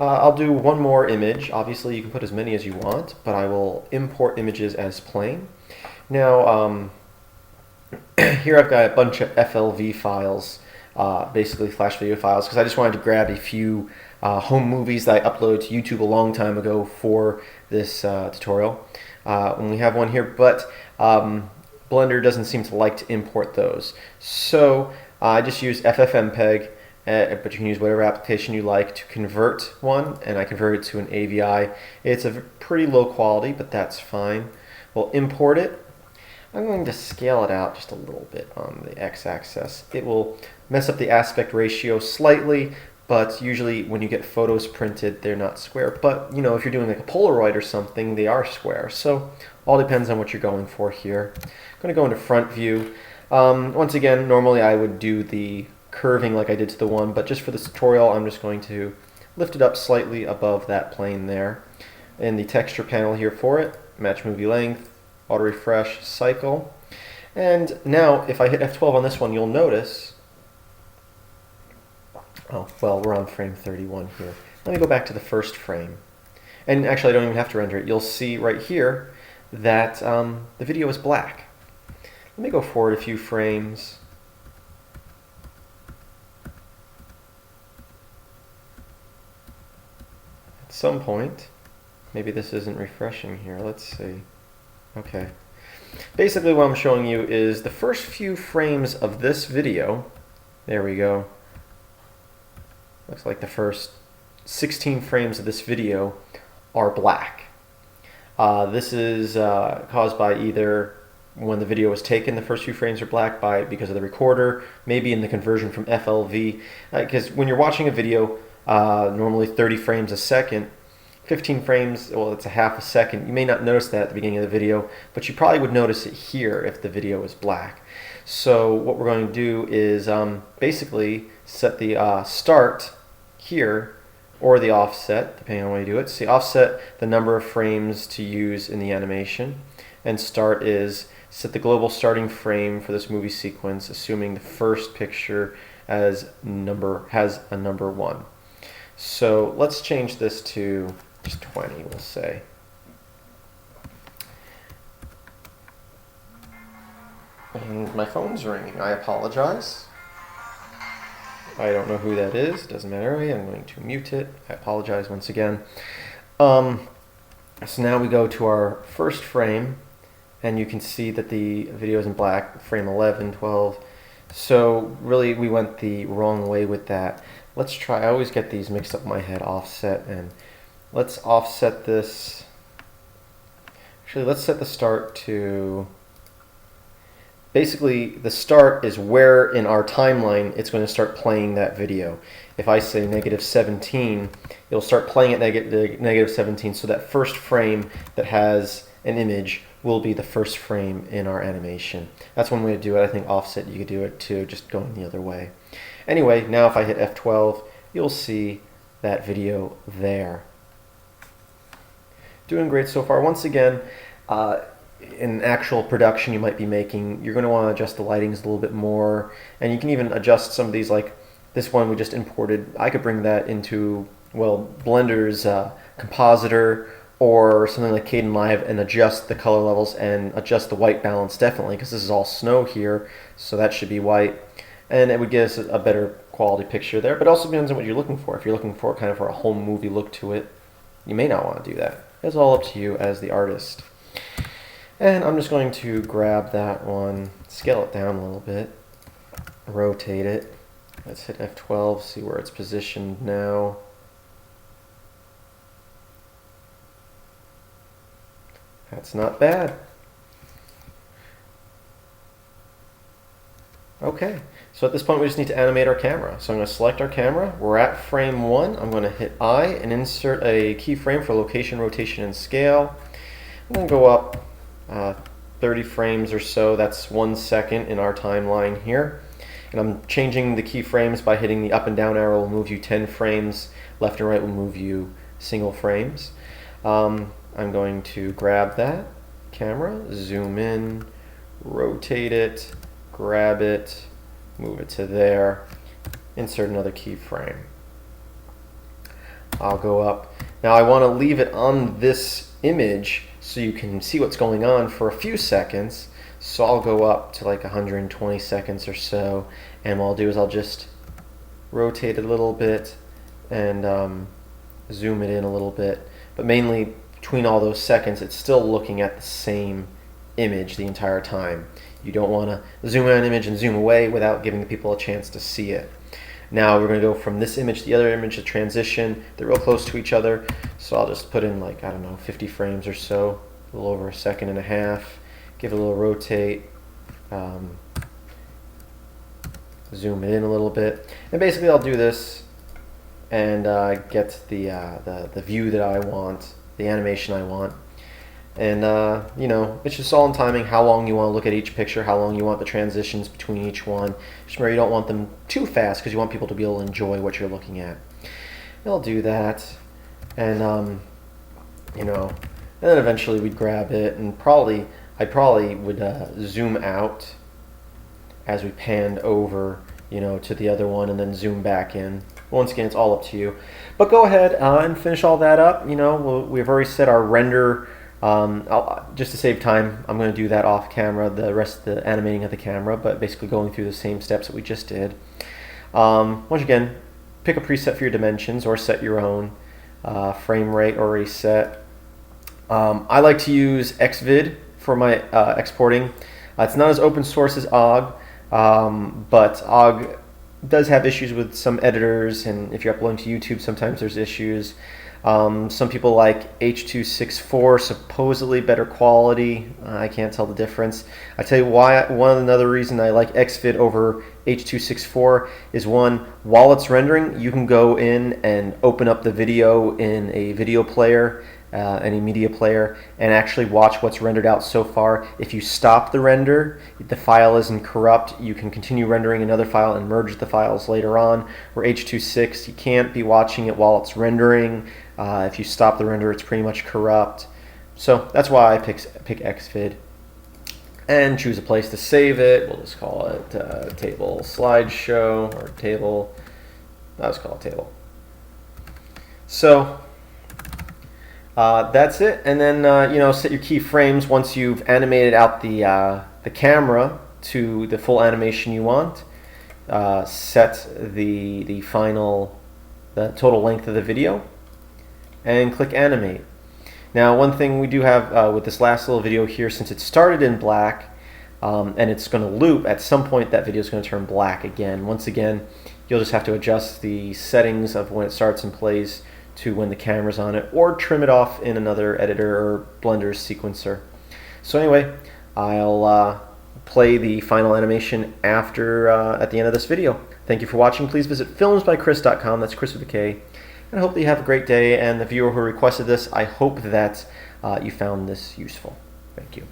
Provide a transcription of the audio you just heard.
I'll do one more image. Obviously, you can put as many as you want, but I will import images as plain. Now, here I've got a bunch of FLV files, basically flash video files, because I just wanted to grab a few home movies that I uploaded to YouTube a long time ago for this tutorial. And we have one here, but Blender doesn't seem to like to import those. So I just use FFmpeg, but you can use whatever application you like to convert one, and I converted it to an AVI. It's a pretty low quality, but that's fine. We'll import it. I'm going to scale it out just a little bit on the x-axis. It will mess up the aspect ratio slightly, but usually when you get photos printed, they're not square. But you know, if you're doing like a Polaroid or something, they are square. So all depends on what you're going for here. I'm going to go into front view. Once again, normally I would do the curving like I did to the one, but just for this tutorial, I'm just going to lift it up slightly above that plane there. In the texture panel here for it, match movie length, auto refresh, cycle. And now if I hit F12 on this one, you'll notice, oh, well, we're on frame 31 here. Let me go back to the first frame. And actually, I don't even have to render it. You'll see right here that the video is black. Let me go forward a few frames. At some point, maybe this isn't refreshing here. Let's see. Okay. Basically what I'm showing you is the first few frames of this video. There we go. Looks like the first 16 frames of this video are black. This is caused by either when the video was taken, the first few frames are black because of the recorder, maybe in the conversion from FLV. Because when you're watching a video, normally 30 frames a second, 15 frames, well, it's a half a second. You may not notice that at the beginning of the video, but you probably would notice it here if the video is black. So what we're going to do is basically set the start here, or the offset, depending on how you do it. So offset the number of frames to use in the animation, and start is set the global starting frame for this movie sequence, assuming the first picture has a number 1. So let's change this to just 20, we'll say. And my phone's ringing. I apologize. I don't know who that is. Doesn't matter. I'm going to mute it. I apologize once again. So now we go to our first frame, and you can see that the video is in black, frame 11, 12. So really we went the wrong way with that. Let's try, I always get these mixed up in my head, offset, and let's offset this. Actually, let's set the start to, basically the start is where in our timeline it's going to start playing that video. If I say -17, it'll start playing at -17, so that first frame that has an image will be the first frame in our animation. That's one way to do it. I think offset, you could do it too, just going the other way. Anyway, now if I hit F12, you'll see that video there. Doing great so far. Once again, in actual production you might be making, you're going to want to adjust the lightings a little bit more, and you can even adjust some of these, like this one we just imported. I could bring that into, well, Blender's compositor or something like Kdenlive and adjust the color levels and adjust the white balance, definitely, because this is all snow here, so that should be white, and it would give us a better quality picture there. But it also depends on what you're looking for. If you're looking for kind of for a home movie look to it, you may not want to do that. It's all up to you as the artist. And I'm just going to grab that one, scale it down a little bit, rotate it. Let's hit F12, see where it's positioned now. That's not bad. Okay, so at this point we just need to animate our camera. So I'm going to select our camera. We're at frame 1. I'm going to hit I and insert a keyframe for location, rotation, and scale. I'm going to go up 30 frames or so. That's 1 second in our timeline here. And I'm changing the keyframes by hitting the up and down arrow will move you 10 frames. Left and right will move you single frames. I'm going to grab that camera, zoom in, rotate it, grab it, move it to there, insert another keyframe. I'll go up. Now I want to leave it on this image so you can see what's going on for a few seconds. So I'll go up to like 120 seconds or so, and what I'll do is I'll just rotate it a little bit and zoom it in a little bit. But mainly between all those seconds, it's still looking at the same image the entire time. You don't want to zoom in on an image and zoom away without giving the people a chance to see it. Now we're going to go from this image to the other image, the transition. They're real close to each other, so I'll just put in like, I don't know, 50 frames or so, a little over a second and a half. Give it a little rotate, zoom it in a little bit, and basically I'll do this and get the view that I want, the animation I want. And you know, it's just all in timing, how long you want to look at each picture, how long you want the transitions between each one. Just remember, you don't want them too fast because you want people to be able to enjoy what you're looking at. And I'll do that, and you know, and then eventually we'd grab it, and I probably would zoom out as we panned over, you know, to the other one, and then zoom back in. Once again, it's all up to you. But go ahead and finish all that up. You know, we've already set our render. Just to save time, I'm going to do that off camera, the rest of the animating of the camera, but basically going through the same steps that we just did. Once again, pick a preset for your dimensions or set your own frame rate already set. I like to use Xvid for my exporting. It's not as open source as OGG, but OGG does have issues with some editors, and if you're uploading to YouTube, sometimes there's issues. Some people like H.264, supposedly better quality. I can't tell the difference. I tell you why. Another reason I like Xvid over H.264 is, one, while it's rendering, you can go in and open up the video in a video player, any media player, and actually watch what's rendered out so far. If you stop the render, the file isn't corrupt, you can continue rendering another file and merge the files later on. Where H.264, you can't be watching it while it's rendering. If you stop the render, it's pretty much corrupt. So that's why I pick Xvid. And choose a place to save it. We'll just call it table slideshow, or table. Let's call it table. So that's it. And then you know, set your keyframes once you've animated out the camera to the full animation you want. Set the total length of the video, and click animate. Now, one thing we do have with this last little video here, since it started in black and it's going to loop, at some point that video is going to turn black again. Once again, you'll just have to adjust the settings of when it starts and plays to when the camera's on it, or trim it off in another editor or Blender's sequencer. So anyway, I'll play the final animation after at the end of this video. Thank you for watching. Please visit filmsbykris.com. That's Chris with a K. And I hope that you have a great day. And the viewer who requested this, I hope that you found this useful. Thank you.